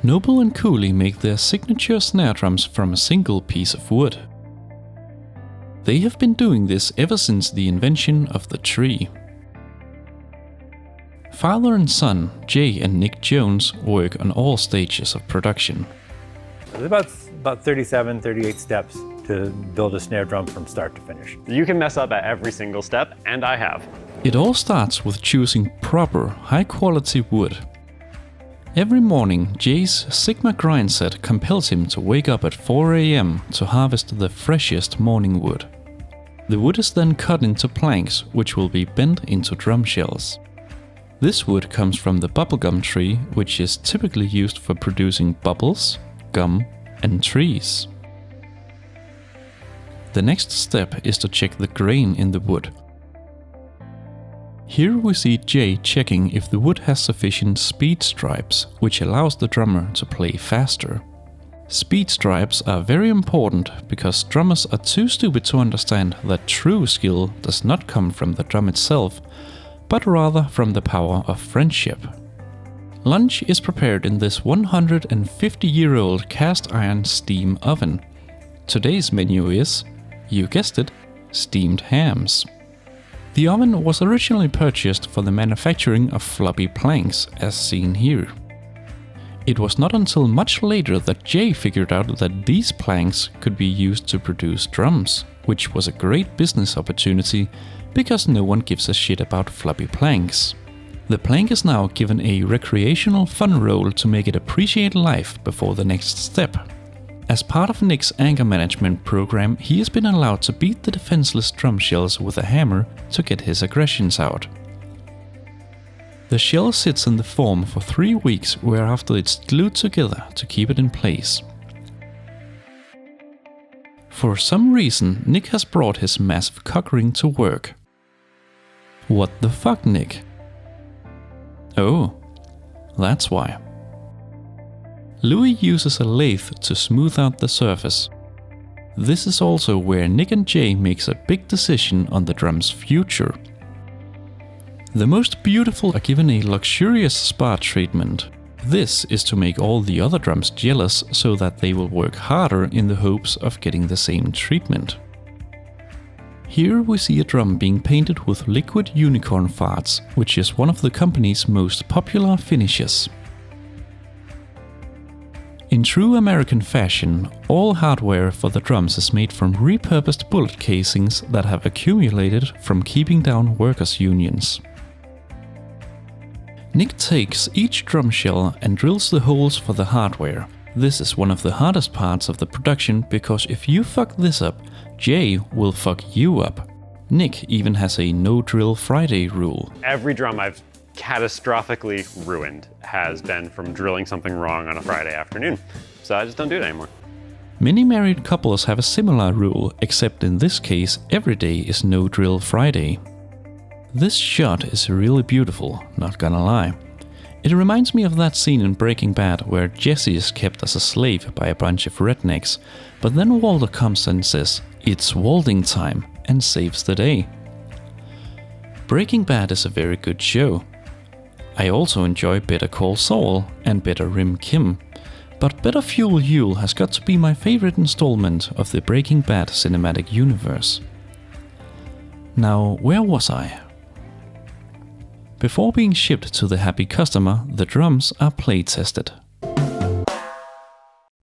Noble and Cooley make their signature snare drums from a single piece of wood. They have been doing this ever since the invention of the tree. Father and son, Jay and Nick Jones, work on all stages of production. There's about 37, 38 steps to build a snare drum from start to finish. You can mess up at every single step, and I have. It all starts with choosing proper, high-quality wood. Every morning, Jay's Sigma grind set compels him to wake up at 4 AM to harvest the freshest morning wood. The wood is then cut into planks, which will be bent into drum shells. This wood comes from the bubblegum tree, which is typically used for producing bubbles, gum, and trees. The next step is to check the grain in the wood. Here we see Jay checking if the wood has sufficient speed stripes, which allows the drummer to play faster. Speed stripes are very important because drummers are too stupid to understand that true skill does not come from the drum itself, but rather from the power of friendship. Lunch is prepared in this 150-year-old cast iron steam oven. Today's menu is, you guessed it, steamed hams. The oven was originally purchased for the manufacturing of floppy planks, as seen here. It was not until much later that Jay figured out that these planks could be used to produce drums, which was a great business opportunity because no one gives a shit about floppy planks. The plank is now given a recreational fun role to make it appreciate life before the next step. As part of Nick's anger management program, he has been allowed to beat the defenseless drum shells with a hammer to get his aggressions out. The shell sits in the form for 3 weeks, whereafter it's glued together to keep it in place. For some reason, Nick has brought his massive cock ring to work. What the fuck, Nick? Oh, that's why. Louis uses a lathe to smooth out the surface. This is also where Nick and Jay makes a big decision on the drum's future. The most beautiful are given a luxurious spa treatment. This is to make all the other drums jealous so that they will work harder in the hopes of getting the same treatment. Here we see a drum being painted with liquid unicorn farts, which is one of the company's most popular finishes. In true American fashion, all hardware for the drums is made from repurposed bullet casings that have accumulated from keeping down workers' unions. Nick takes each drum shell and drills the holes for the hardware. This is one of the hardest parts of the production because if you fuck this up, Jay will fuck you up. Nick even has a no drill Friday rule. Every drum I've catastrophically ruined has been from drilling something wrong on a Friday afternoon. So I just don't do it anymore. Many married couples have a similar rule, except in this case, every day is no drill Friday. This shot is really beautiful, not gonna lie. It reminds me of that scene in Breaking Bad where Jesse is kept as a slave by a bunch of rednecks, but then Walter comes and says, "It's Walding time," and saves the day. Breaking Bad is a very good show. I also enjoy Better Call Saul and Better Rim Kim, but Better Fuel Yule has got to be my favorite installment of the Breaking Bad cinematic universe. Now, where was I? Before being shipped to the happy customer, the drums are play tested.